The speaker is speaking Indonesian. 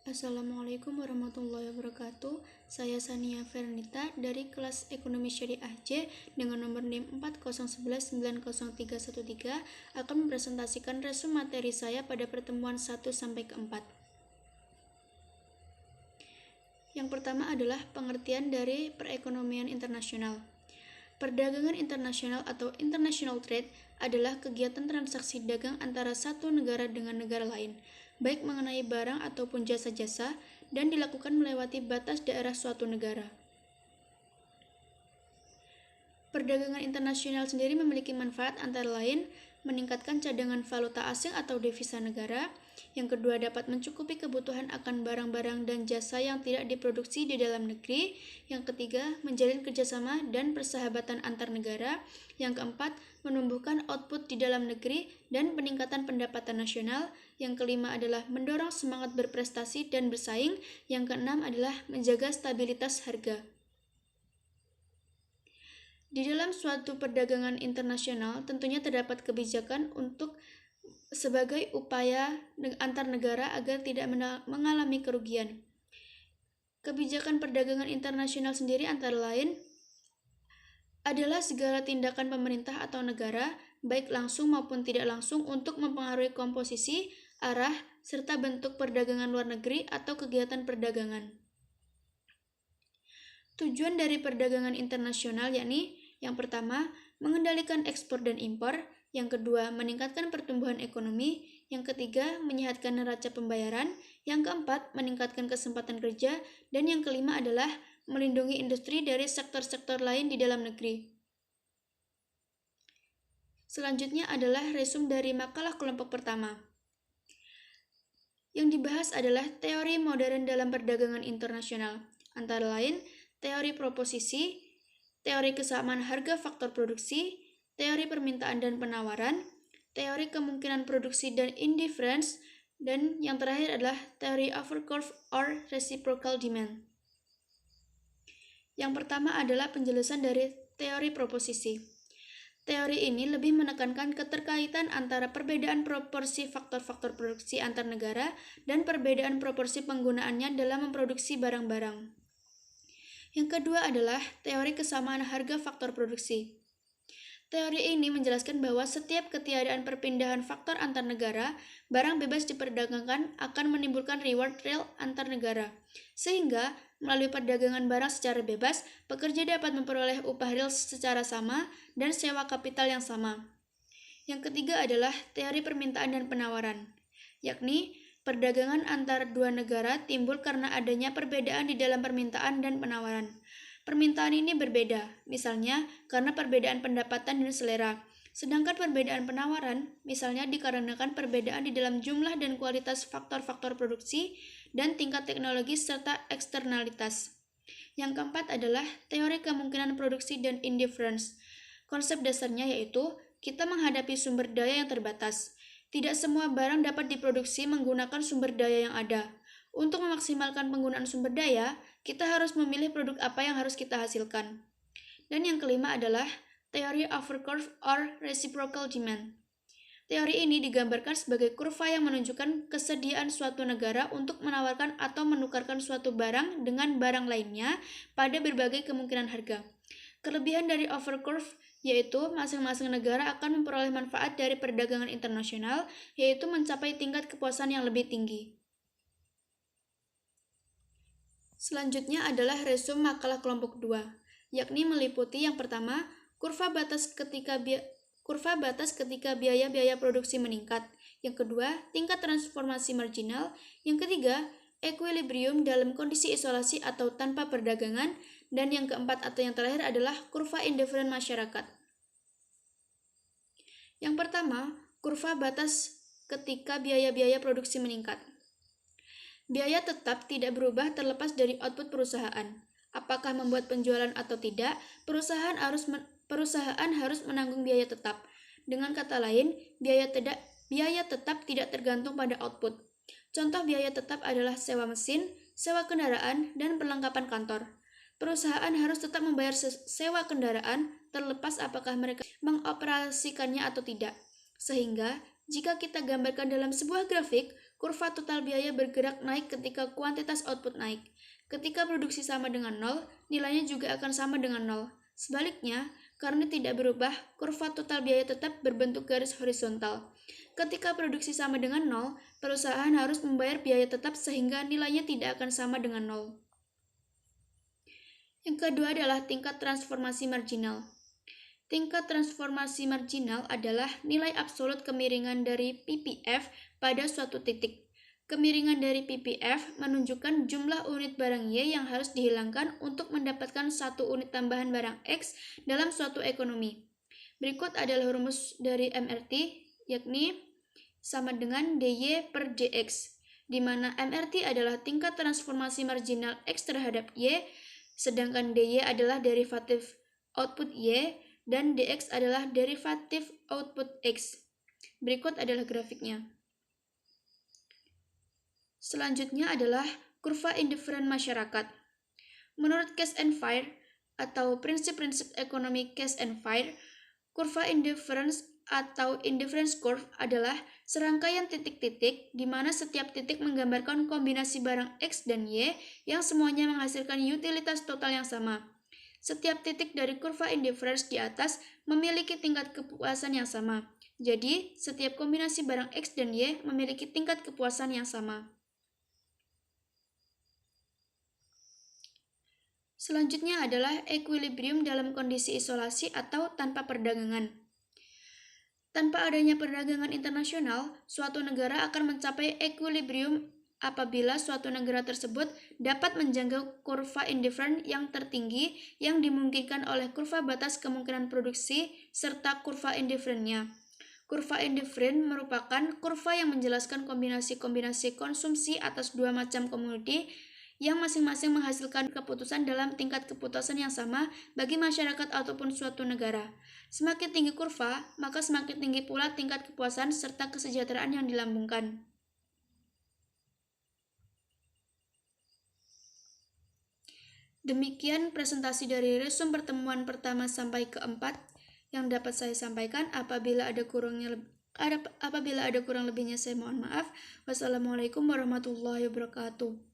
Assalamualaikum warahmatullahi wabarakatuh. Saya Sania Fernita dari kelas Ekonomi Syariah C dengan nomor NIM 401190313 akan mempresentasikan resume materi saya pada pertemuan 1 sampai ke 4. Yang pertama adalah pengertian dari perekonomian internasional. Perdagangan internasional atau international trade adalah kegiatan transaksi dagang antara satu negara dengan negara lain, baik mengenai barang ataupun jasa-jasa, dan dilakukan melewati batas daerah suatu negara. Perdagangan internasional sendiri memiliki manfaat antara lain meningkatkan cadangan valuta asing atau devisa negara. Yang kedua, dapat mencukupi kebutuhan akan barang-barang dan jasa yang tidak diproduksi di dalam negeri. Yang ketiga, menjalin kerjasama dan persahabatan antar negara. Yang keempat, menumbuhkan output di dalam negeri dan peningkatan pendapatan nasional. Yang kelima adalah mendorong semangat berprestasi dan bersaing. Yang keenam adalah menjaga stabilitas harga. Di dalam suatu perdagangan internasional, tentunya terdapat kebijakan untuk sebagai upaya antar negara agar tidak mengalami kerugian. Kebijakan perdagangan internasional sendiri antara lain adalah segala tindakan pemerintah atau negara, baik langsung maupun tidak langsung, untuk mempengaruhi komposisi, arah, serta bentuk perdagangan luar negeri atau kegiatan perdagangan. Tujuan dari perdagangan internasional yakni yang pertama, mengendalikan ekspor dan impor, yang kedua, meningkatkan pertumbuhan ekonomi, yang ketiga, menyehatkan neraca pembayaran, yang keempat, meningkatkan kesempatan kerja, dan yang kelima adalah melindungi industri dari sektor-sektor lain di dalam negeri. Selanjutnya adalah resume dari makalah kelompok pertama. Yang dibahas adalah teori modern dalam perdagangan internasional, antara lain teori proposisi, teori kesamaan harga faktor produksi, teori permintaan dan penawaran, teori kemungkinan produksi dan indifference, dan yang terakhir adalah teori overcurve or reciprocal demand. Yang pertama adalah penjelasan dari teori proposisi. Teori ini lebih menekankan keterkaitan antara perbedaan proporsi faktor-faktor produksi antar negara dan perbedaan proporsi penggunaannya dalam memproduksi barang-barang. Yang kedua adalah teori kesamaan harga faktor produksi. Teori ini menjelaskan bahwa setiap ketiadaan perpindahan faktor antar negara, barang bebas diperdagangkan akan menimbulkan reward real antar negara. Sehingga, melalui perdagangan barang secara bebas, pekerja dapat memperoleh upah real secara sama dan sewa kapital yang sama. Yang ketiga adalah teori permintaan dan penawaran, yakni perdagangan antar dua negara timbul karena adanya perbedaan di dalam permintaan dan penawaran. Permintaan ini berbeda, misalnya karena perbedaan pendapatan dan selera. Sedangkan perbedaan penawaran, misalnya dikarenakan perbedaan di dalam jumlah dan kualitas faktor-faktor produksi dan tingkat teknologi serta eksternalitas. Yang keempat adalah teori kemungkinan produksi dan indifference. Konsep dasarnya yaitu kita menghadapi sumber daya yang terbatas. Tidak semua barang dapat diproduksi menggunakan sumber daya yang ada. Untuk memaksimalkan penggunaan sumber daya, kita harus memilih produk apa yang harus kita hasilkan. Dan yang kelima adalah teori overcurve or reciprocal demand. Teori ini digambarkan sebagai kurva yang menunjukkan kesediaan suatu negara untuk menawarkan atau menukarkan suatu barang dengan barang lainnya pada berbagai kemungkinan harga. Kelebihan dari overcurve yaitu masing-masing negara akan memperoleh manfaat dari perdagangan internasional, yaitu mencapai tingkat kepuasan yang lebih tinggi. Selanjutnya adalah resume makalah kelompok 2, yakni meliputi yang pertama, kurva batas ketika biaya-biaya produksi meningkat. Yang kedua, tingkat transformasi marginal. Yang ketiga, equilibrium dalam kondisi isolasi atau tanpa perdagangan. Dan yang keempat atau yang terakhir adalah kurva indifferent masyarakat. Yang pertama, kurva batas ketika biaya-biaya produksi meningkat. Biaya tetap tidak berubah terlepas dari output perusahaan. Apakah membuat penjualan atau tidak, perusahaan harus menanggung biaya tetap. Dengan kata lain, biaya tetap tidak tergantung pada output. Contoh biaya tetap adalah sewa mesin, sewa kendaraan, dan perlengkapan kantor. Perusahaan harus tetap membayar sewa kendaraan terlepas apakah mereka mengoperasikannya atau tidak. Sehingga, jika kita gambarkan dalam sebuah grafik, kurva total biaya bergerak naik ketika kuantitas output naik. Ketika produksi sama dengan 0, nilainya juga akan sama dengan 0. Sebaliknya, karena tidak berubah, kurva total biaya tetap berbentuk garis horizontal. Ketika produksi sama dengan 0, perusahaan harus membayar biaya tetap sehingga nilainya tidak akan sama dengan 0. Yang kedua adalah tingkat transformasi marginal. Tingkat transformasi marginal adalah nilai absolut kemiringan dari PPF pada suatu titik. Kemiringan dari PPF menunjukkan jumlah unit barang Y yang harus dihilangkan untuk mendapatkan satu unit tambahan barang X dalam suatu ekonomi. Berikut adalah rumus dari MRT, yakni sama dengan DY per DX, di mana MRT adalah tingkat transformasi marginal X terhadap Y, sedangkan DY adalah derivatif output Y, dan DX adalah derivatif output X. Berikut adalah grafiknya. Selanjutnya adalah kurva indifferent masyarakat. Menurut Cash and Fire atau prinsip-prinsip ekonomi Cash and Fire, kurva indifference atau indifference curve adalah serangkaian titik-titik di mana setiap titik menggambarkan kombinasi barang X dan Y yang semuanya menghasilkan utilitas total yang sama. Setiap titik dari kurva indifference di atas memiliki tingkat kepuasan yang sama. Jadi, setiap kombinasi barang X dan Y memiliki tingkat kepuasan yang sama. Selanjutnya adalah equilibrium dalam kondisi isolasi atau tanpa perdagangan. Tanpa adanya perdagangan internasional, suatu negara akan mencapai equilibrium apabila suatu negara tersebut dapat menjangkau kurva indifferent yang tertinggi yang dimungkinkan oleh kurva batas kemungkinan produksi serta kurva indifferentnya. Kurva indifferent merupakan kurva yang menjelaskan kombinasi-kombinasi konsumsi atas dua macam komoditi yang masing-masing menghasilkan keputusan dalam tingkat kepuasan yang sama bagi masyarakat ataupun suatu negara. Semakin tinggi kurva, maka semakin tinggi pula tingkat kepuasan serta kesejahteraan yang dilambungkan. Demikian presentasi dari resume pertemuan pertama sampai keempat yang dapat saya sampaikan. Apabila ada kurang lebihnya saya mohon maaf. Wassalamualaikum warahmatullahi wabarakatuh.